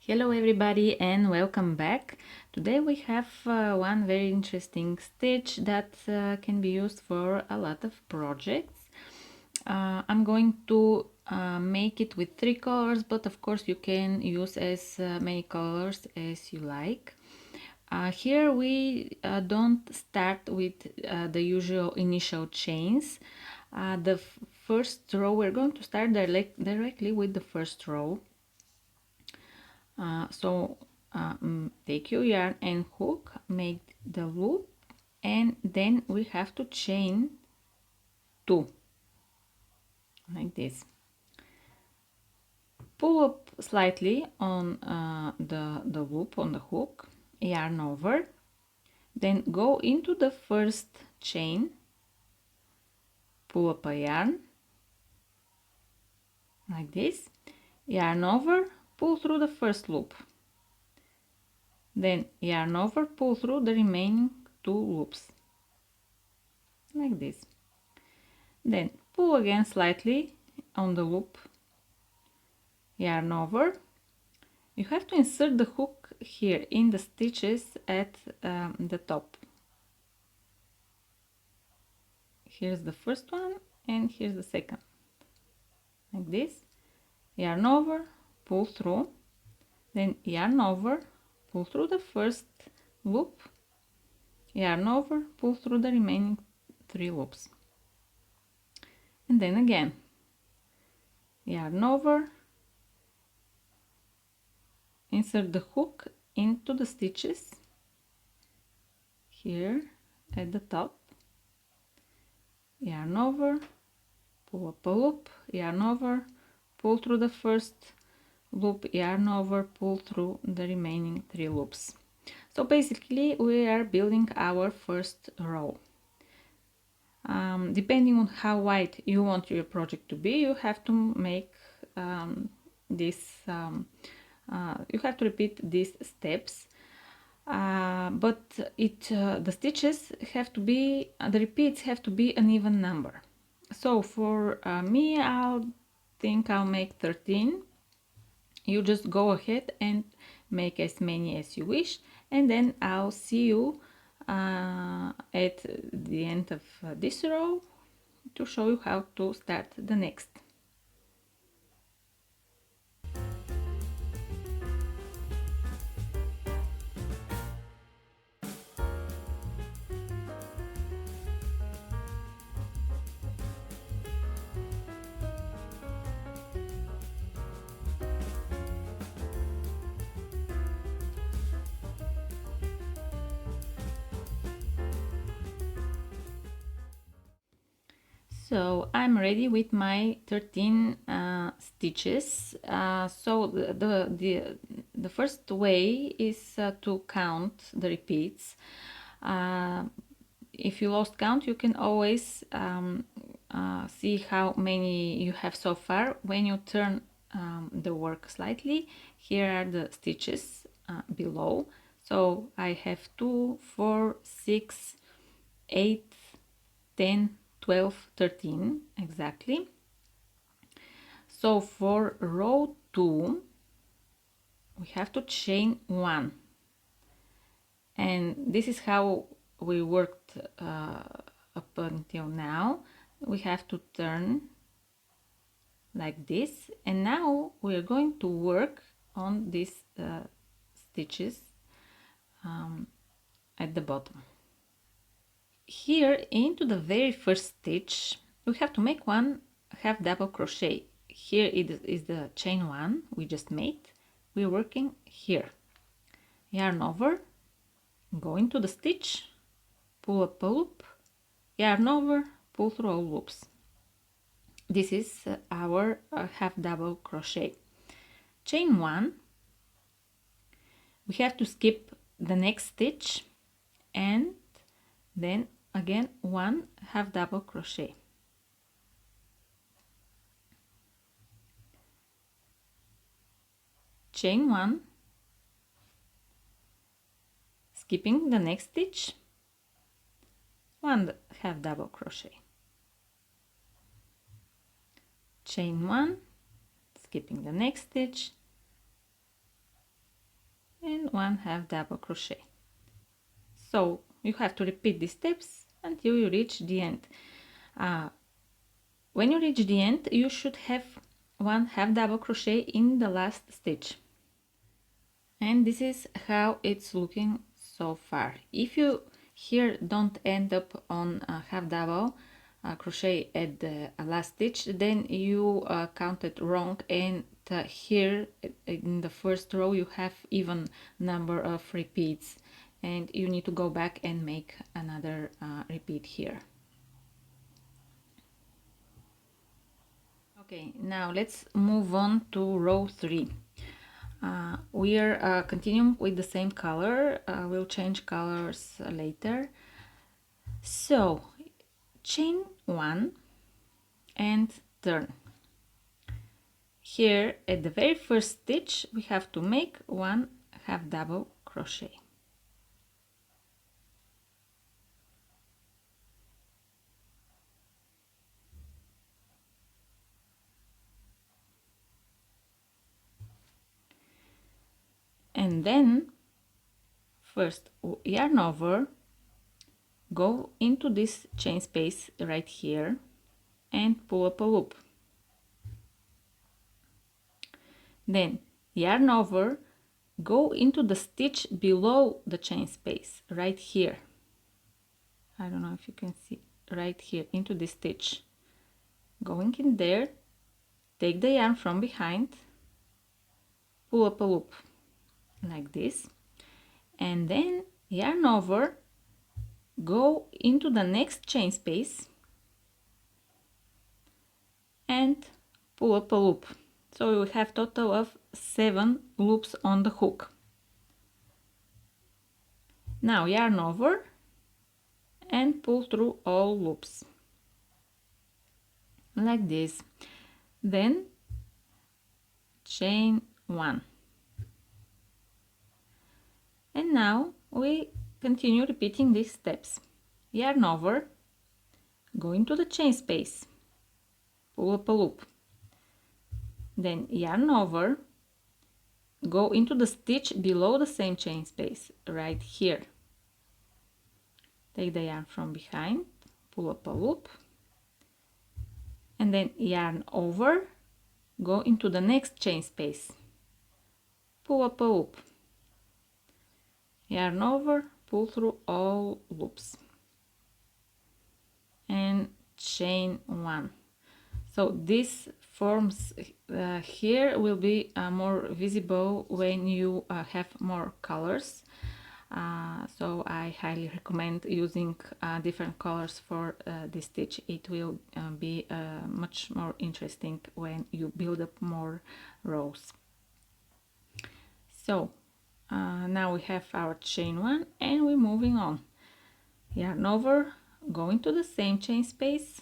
Hello everybody and welcome back. Today we have one very interesting stitch that can be used for a lot of projects. I'm going to make it with 3 colors, but of course you can use as many colors as you like. Here we don't start with the usual initial chains. The first row, we're going to start directly with the first row. Take your yarn and hook, make the loop, and then we have to chain 2 like this. Pull up slightly on the loop on the hook, yarn over, then go into the first chain, pull up a yarn like this, yarn over, pull through the first loop, then yarn over, pull through the remaining 2 loops like this. Then pull again slightly on the loop, yarn over. You have to insert the hook here in the stitches at the top. Here's the first one and here's the second, like this. Yarn over, pull through, then yarn over, pull through the first loop, yarn over, pull through the remaining 3 loops, and then again yarn over, insert the hook into the stitches here at the top, yarn over, pull up a loop, yarn over, pull through the first loop, yarn over, pull through the remaining 3 loops. So basically we are building our first row. Depending on how wide you want your project to be, you have to make this you have to repeat these steps, but the stitches have to be, the repeats have to be an even number. So for me, I'll make 13. You just go ahead and make as many as you wish, and then I'll see you at the end of this row to show you how to start the next. So I'm ready with my 13 stitches. So the first way is to count the repeats. If you lost count, you can always see how many you have so far when you turn the work slightly. Here are the stitches below. So I have 2, 4, 6, 8, 10, 12, 13 exactly. So for row 2 we have to chain 1, and this is how we worked up until now. We have to turn like this, and now we are going to work on these stitches at the bottom. Here into the very first stitch we have to make 1 half double crochet. Here it is the chain 1 we just made. We're working here. Yarn over, go into the stitch, pull up a loop, yarn over, pull through all loops. This is our half double crochet. Chain 1, we have to skip the next stitch and then again 1 half double crochet. Chain 1, skipping the next stitch, 1 half double crochet. Chain 1, skipping the next stitch, and 1/2 double crochet. So you have to repeat these steps until you reach the end. When you reach the end, you should have 1/2 double crochet in the last stitch. And this is how it's looking so far. If you here don't end up on a half double crochet at the last stitch, then you counted wrong, and here in the first row you have even number of repeats, and you need to go back and make another repeat here. Okay, now let's move on to row 3. We are continuing with the same color. We'll change colors later. So chain 1 and turn. Here at the very first stitch we have to make 1/2 double crochet. And then first yarn over, go into this chain space right here and pull up a loop. Then yarn over, go into the stitch below the chain space right here. I don't know if you can see, right here into this stitch. Going in there, take the yarn from behind, pull up a loop like this, and then yarn over, go into the next chain space and pull up a loop. So we will have total of 7 loops on the hook. Now yarn over and pull through all loops like this. Then chain 1. And now we continue repeating these steps. Yarn over, go into the chain space, pull up a loop. Then yarn over, go into the stitch below the same chain space right here. Take the yarn from behind, pull up a loop, and then yarn over, go into the next chain space, pull up a loop, yarn over, pull through all loops, and chain 1. So this forms here will be more visible when you have more colors. So I highly recommend using different colors for this stitch. It will be much more interesting when you build up more rows. So now we have our chain 1 and we're moving on. Yarn over, go into the same chain space,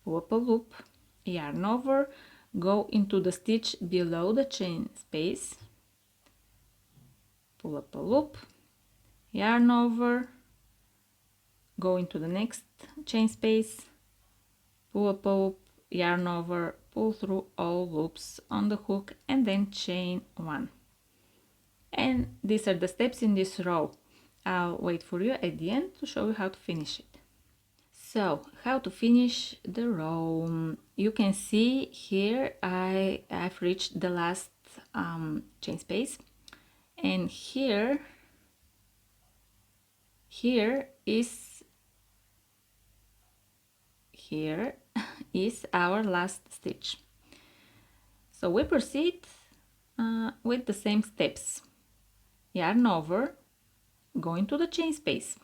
pull up a loop, yarn over, go into the stitch below the chain space, pull up a loop, yarn over, go into the next chain space, pull up a loop, yarn over, pull through all loops on the hook, and then chain 1. And these are the steps in this row. I'll wait for you at the end to show you how to finish it. So how to finish the row? You can see here I've reached the last chain space, and here is our last stitch. So we proceed with the same steps. Yarn over, go into the chain space,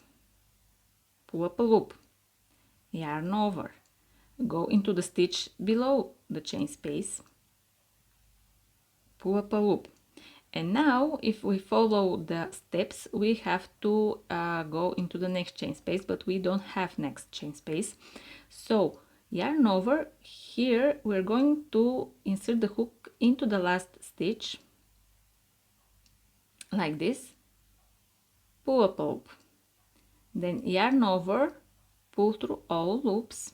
pull up a loop, yarn over, go into the stitch below the chain space, pull up a loop. And now if we follow the steps, we have to go into the next chain space, but we don't have next chain space. So yarn over, here we're going to insert the hook into the last stitch like this, pull up a loop, then yarn over, pull through all loops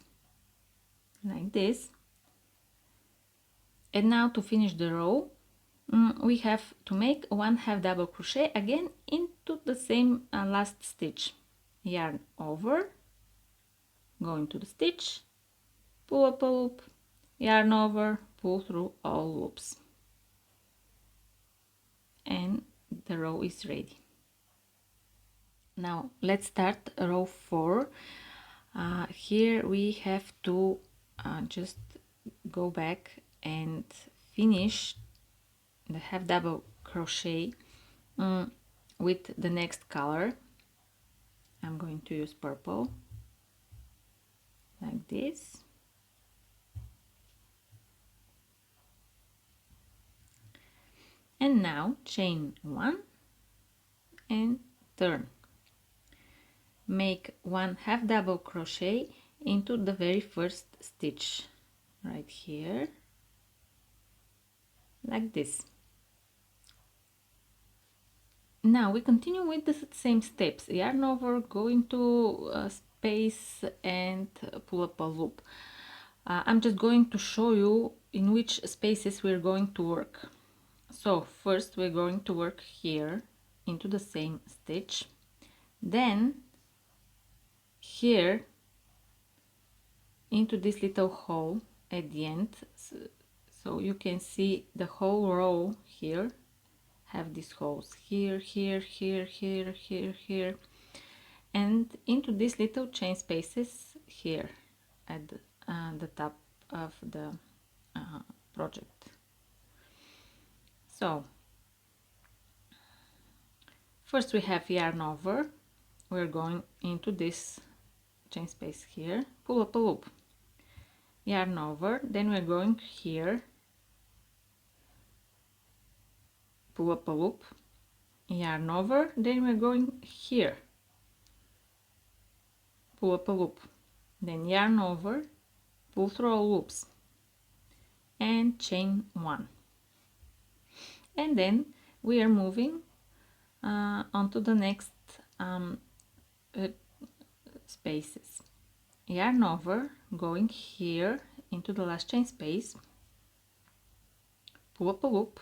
like this. And now to finish the row, we have to make one half double crochet again into the same last stitch. Yarn over, go into the stitch, pull up a loop, yarn over, pull through all loops, and the row is ready. Now let's start row 4. Here we have to just go back and finish the half double crochet with the next color. I'm going to use purple like this, and now chain 1 and turn. Make one half double crochet into the very first stitch right here, like this. Now we continue with the same steps. Yarn over, go into space and pull up a loop. I'm just going to show you in which spaces we're going to work. So first we're going to work here into the same stitch, then here into this little hole at the end, so you can see the whole row here have these holes here, here, here, here, here, and into these little chain spaces here at the top of the project. So first we have yarn over, we're going into this chain space here, pull up a loop, yarn over, then we're going here, pull up a loop, yarn over, then we're going here, pull up a loop, then yarn over, pull through all loops, and chain 1. And then we are moving onto the next spaces. Yarn over, going here into the last chain space, pull up a loop,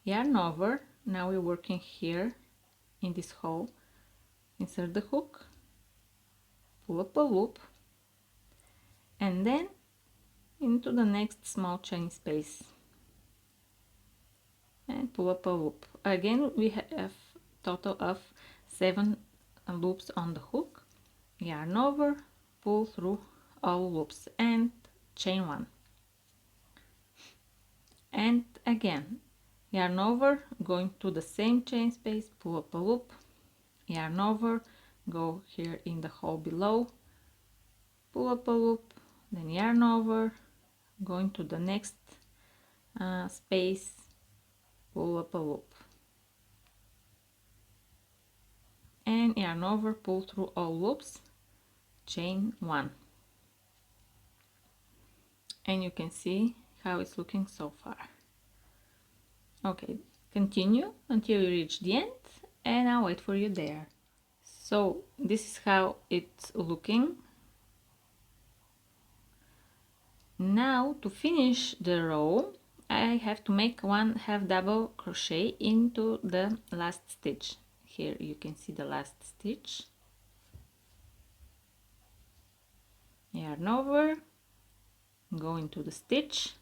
yarn over, now we're working here in this hole, insert the hook, pull up a loop, and then into the next small chain space and pull up a loop. Again we have total of 7 loops on the hook, yarn over, pull through all loops and chain 1, and again yarn over, going to the same chain space, pull up a loop, yarn over, go here in the hole below, pull up a loop, then yarn over, going to the next space, pull up a loop, and yarn over, pull through all loops, chain 1, and you can see how it's looking so far. Okay, continue until you reach the end and I'll wait for you there. So this is how it's looking. Now to finish the row I have to make one half double crochet into the last stitch. Here you can see the last stitch. Yarn over, go into the stitch,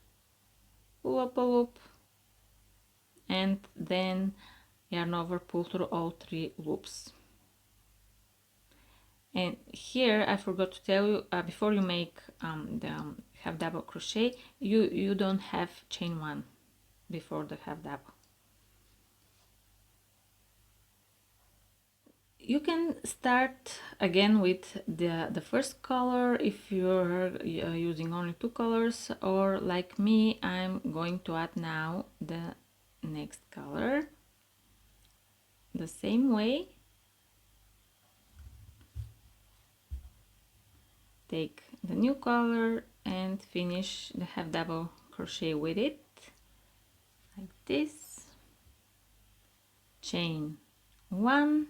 pull up a loop, and then yarn over, pull through all 3 loops. And here I forgot to tell you, before you make the half double crochet, you don't have chain 1 before the half double. You can start again with the first color if you're using only 2 colors, or like me, I'm going to add now the next color the same way. Take the new color and finish the half double crochet with it like this, chain 1,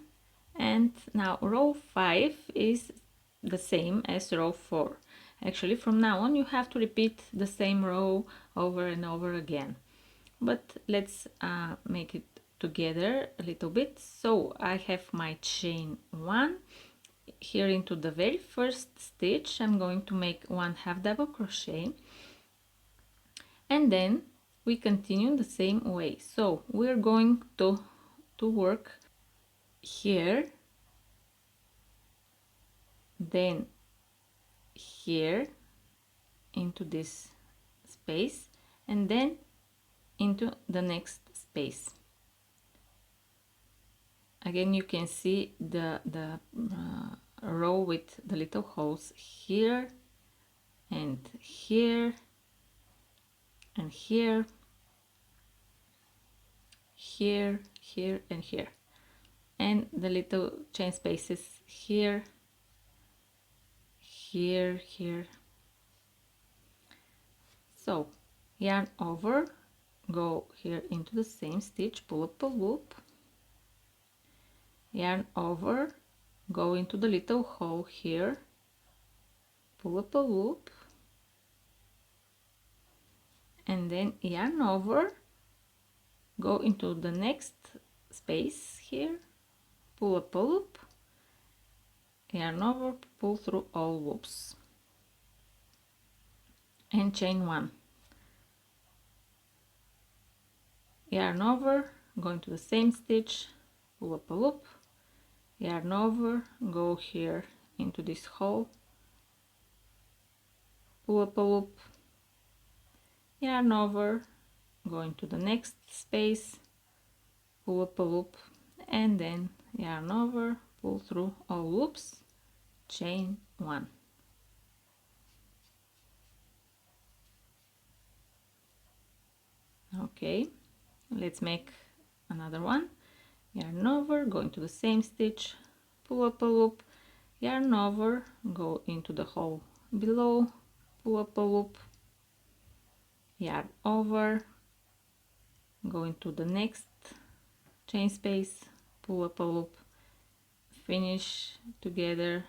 and now row 5 is the same as row 4. Actually from now on you have to repeat the same row over and over again. but let's make it together a little bit. So I have my chain 1 here. Into the very first stitch I'm going to make 1 half double crochet, and then we continue the same way. So we're going to work here, then here into this space, and then into the next space. Again, you can see the row with the little holes here and here and here, here, here and here, and the little chain spaces here, here, here. So yarn over, go here into the same stitch, pull up a loop, yarn over, go into the little hole here, pull up a loop, and then yarn over, go into the next space here, pull up a loop, yarn over, pull through all loops, and chain 1. Yarn over, go into the same stitch, pull up a loop, yarn over, go here into this hole, pull up a loop, yarn over, go into the next space, pull up a loop, and then yarn over, pull through all loops, chain 1. Okay, let's make another one. Yarn over, go into the same stitch, pull up a loop, yarn over, go into the hole below, pull up a loop, yarn over, go into the next chain space, pull up a loop, finish together,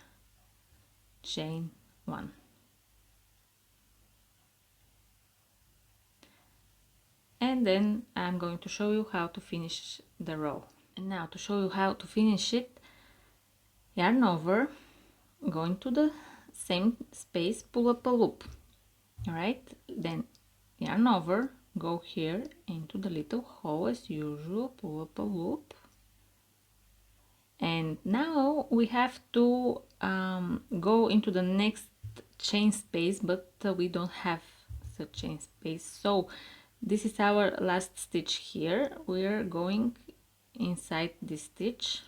chain 1. And then I'm going to show you how to finish the row. And now to show you how to finish it, yarn over, go into the same space, pull up a loop. All right, then yarn over, go here into the little hole as usual, pull up a loop, and now we have to go into the next chain space, but we don't have the chain space, so this is our last stitch here. We're going inside this stitch,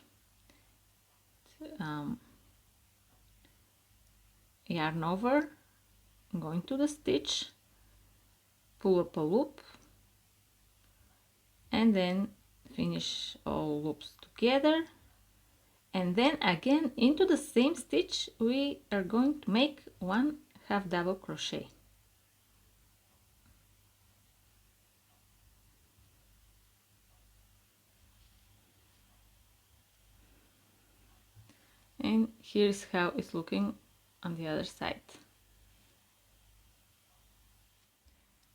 yarn over, go into the stitch, pull up a loop, and then finish all loops together, and then again into the same stitch we are going to make 1 half double crochet. And here's how it's looking on the other side.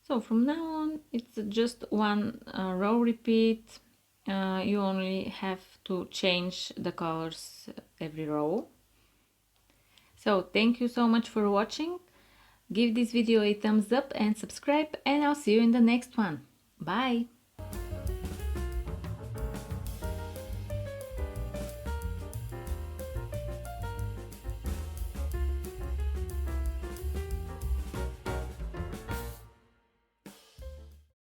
So from now on it's just 1 row repeat. You only have to change the colors every row. So thank you so much for watching. Give this video a thumbs up and subscribe, and I'll see you in the next one. Bye!